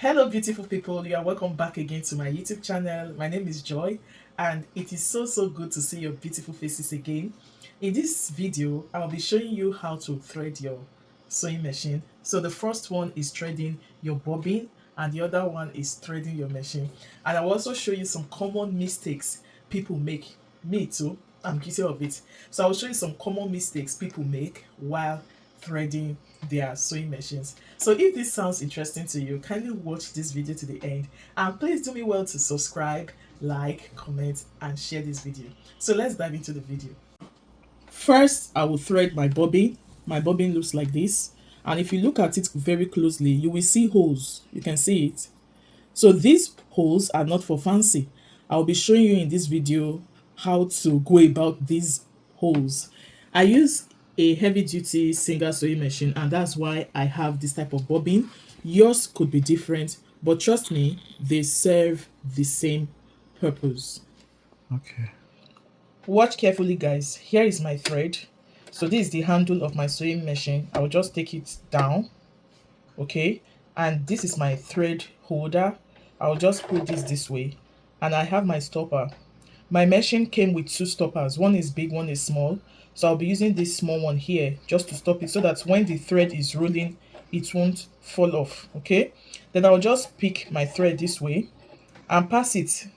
Hello beautiful people, you are welcome back again to my YouTube channel. My name is Joy and it is so good to see your beautiful faces again. In this video, I'll be showing you how to thread your sewing machine. So the first one is threading your bobbin and the other one is threading your machine. And I'll also show you some common mistakes people make. Me too, I'm guilty of it. So I'll show you some common mistakes people make while threading their sewing machines. So if this sounds interesting to you, kindly watch this video to the end and please do me well to subscribe, like, comment and share this video. So let's dive into the video. First, I will thread my bobbin. My bobbin looks like this, and if you look at it very closely, you will see holes. You can see it. So these holes are not for fancy. I'll be showing you in this video how to go about these holes. I use a heavy duty single sewing machine and that's why I have this type of bobbin. Yours could be different, but trust me, they serve the same purpose. Okay. Watch carefully guys. Here is my thread. So this is the handle of my sewing machine. I'll just take it down. Okay, and this is my thread holder. I'll just put this way and I have my stopper. My machine came with two stoppers. One is big, one is small. So I'll be using this small one here just to stop it so that when the thread is rolling, it won't fall off. Okay, then I'll just pick my thread this way and pass it.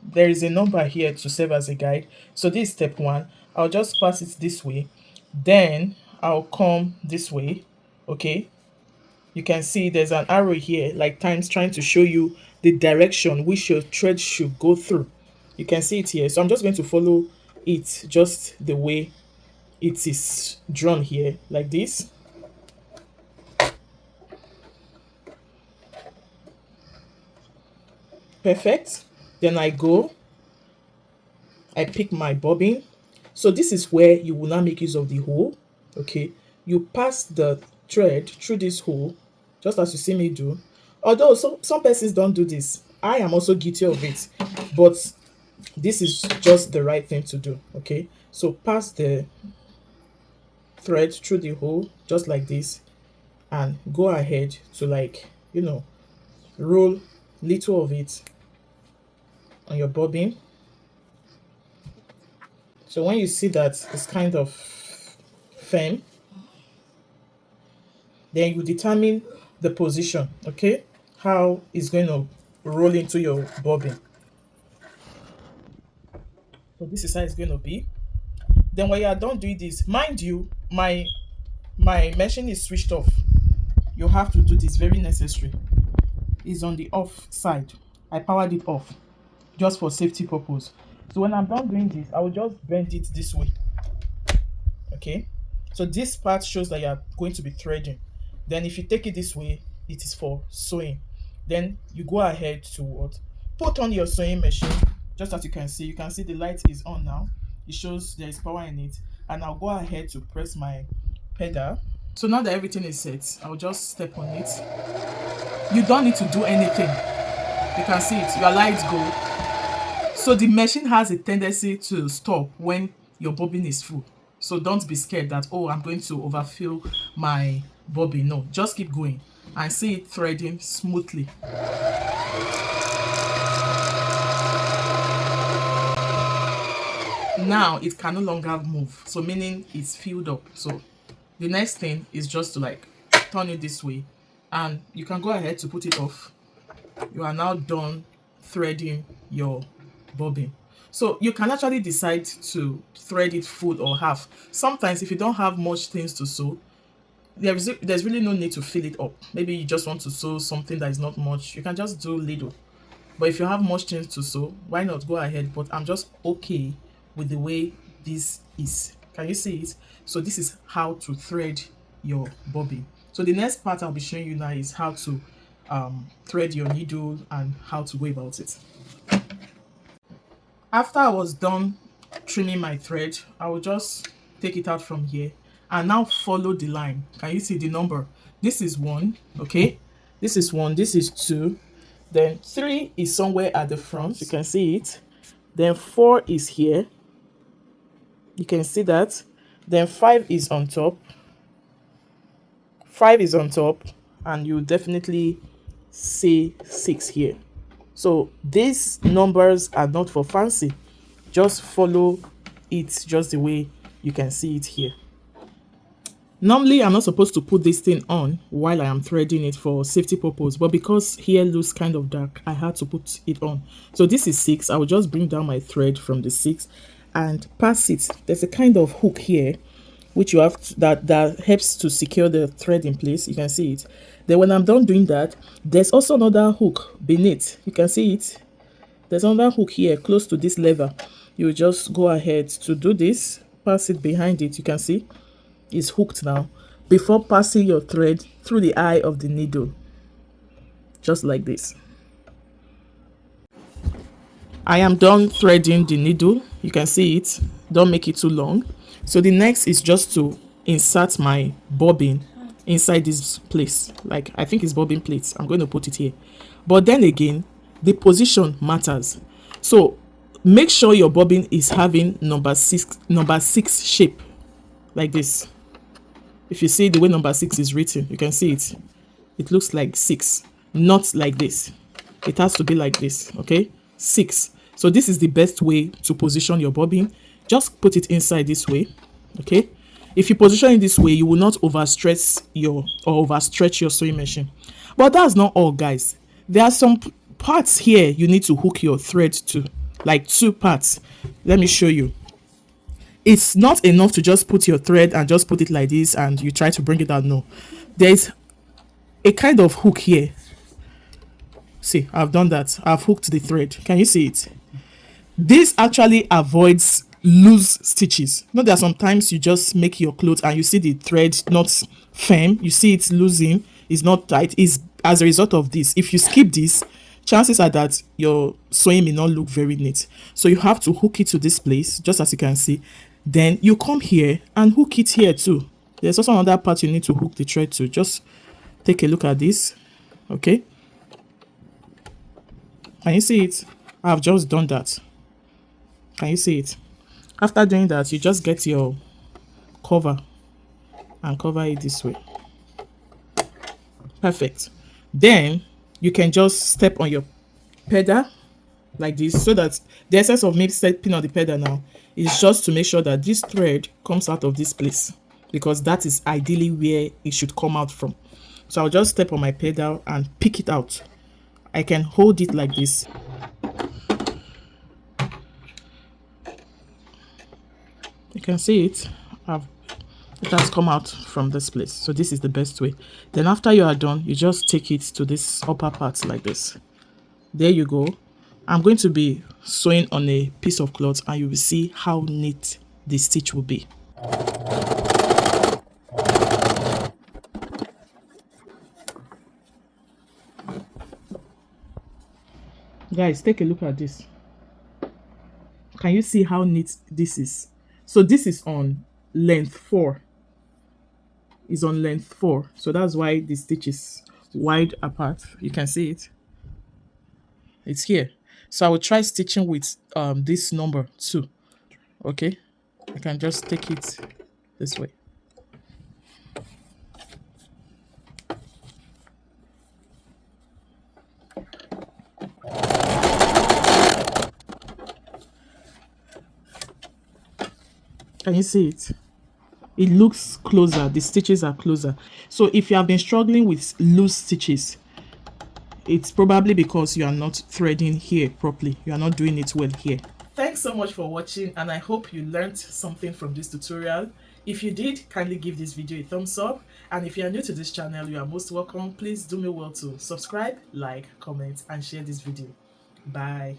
There is a number here to serve as a guide. So this is step one. I'll just pass it this way. Then I'll come this way. Okay, you can see there's an arrow here like times trying to show you the direction which your thread should go through. You can see it here. So I'm just going to follow it just the way it is drawn here, like this. Perfect. Then I pick my bobbin. So this is where you will now make use of the hole. Okay, you pass the thread through this hole just as you see me do. Although some persons don't do this, I am also guilty of it, but this is just the right thing to do. Okay, so pass the thread through the hole just like this and go ahead to, like, roll little of it on your bobbin. So when you see that it's kind of firm, then you determine the position, okay, how it's going to roll into your bobbin. So this is how it's going to be. Then when you are done doing this, mind you, my machine is switched off. You have to do this, very necessary. It's on the off side. I powered it off just for safety purpose. So when I'm done doing this, I will just bend it this way. Okay, so this part shows that you are going to be threading. Then if you take it this way, it is for sewing. Then you go ahead to what? Put on your sewing machine. Just as you can see the light is on now. It shows there is power in it. And I'll go ahead to press my pedal. So now that everything is set, I'll just step on it. You don't need to do anything. You can see it, your lights go. So the machine has a tendency to stop when your bobbin is full. So don't be scared that, oh, I'm going to overfill my bobbin. No, just keep going and see it threading smoothly. Now it can no longer move, so meaning it's filled up. So the next thing is just to, like, turn it this way and you can go ahead to put it off. You are now done threading your bobbin. So you can actually decide to thread it full or half. Sometimes if you don't have much things to sew, there's really no need to fill it up. Maybe you just want to sew something that is not much, you can just do little. But if you have much things to sew, why not go ahead? But I'm just okay with the way this is. Can you see it? So this is how to thread your bobbin. So the next part I'll be showing you now is how to thread your needle and how to go about it. After I was done trimming my thread, I will just take it out from here and now follow the line. Can you see the number? This is 1, okay? This is 1, this is 2, then 3 is somewhere at the front, you can see it. Then 4 is here, you can see that. Then 5 is on top. 5 is on top, and you definitely say 6 here. So these numbers are not for fancy. Just follow it just the way you can see it here. Normally, I'm not supposed to put this thing on while I am threading it for safety purpose, but because here looks kind of dark, I had to put it on. So this is 6. I will just bring down my thread from the 6 and pass it. There's a kind of hook here which you have to, that helps to secure the thread in place. You can see it. Then when I'm done doing that, there's also another hook beneath. You can see it. There's another hook here close to this lever. You just go ahead to do this, pass it behind it. You can see it's hooked now, before passing your thread through the eye of the needle, just like this. I am done threading the needle. You can see it. Don't make it too long. So the next is just to insert my bobbin inside this place. Like, I think it's bobbin plates. I'm going to put it here. But then again, the position matters. So make sure your bobbin is having number six shape, like this. If you see the way number 6 is written, you can see it. It looks like 6, not like this. It has to be like this, okay? 6. So this is the best way to position your bobbin. Just put it inside this way, okay? If you position it this way, you will not overstretch your sewing machine. But that's not all, guys. There are some parts here you need to hook your thread to, like 2 parts. Let me show you. It's not enough to just put your thread and just put it like this and you try to bring it out. No, there's a kind of hook here. See, I've done that. I've hooked the thread. Can you see it? This actually avoids loose stitches. You know, there are sometimes you just make your clothes and you see the thread not firm. You see it's losing. It's not tight. It's as a result of this. If you skip this, chances are that your sewing may not look very neat. So you have to hook it to this place, just as you can see. Then you come here and hook it here too. There's also another part you need to hook the thread to. Just take a look at this. Okay. Can you see it? I've just done that. Can you see it? After doing that, you just get your cover and cover it this way. Perfect. Then you can just step on your pedal like this, so that the essence of me stepping on the pedal now is just to make sure that this thread comes out of this place, because that is ideally where it should come out from. So I'll just step on my pedal and pick it out. I can hold it like this. You can see it. It has come out from this place. So this is the best way. Then after you are done, you just take it to this upper part like this. There you go. I'm going to be sewing on a piece of cloth and you will see how neat the stitch will be. Guys, take a look at this. Can you see how neat this is? So this is on length 4. It's on length 4. So that's why the stitch is wide apart. You can see it. It's here. So I will try stitching with this number 2. Okay, I can just take it this way. Can you see it? It looks closer. The stitches are closer. So if you have been struggling with loose stitches, it's probably because you are not threading here properly. You are not doing it well here. Thanks so much for watching, and I hope you learned something from this tutorial. If you did, kindly give this video a thumbs up, and if you are new to this channel, you are most welcome. Please do me well to subscribe, like, comment, and share this video. Bye.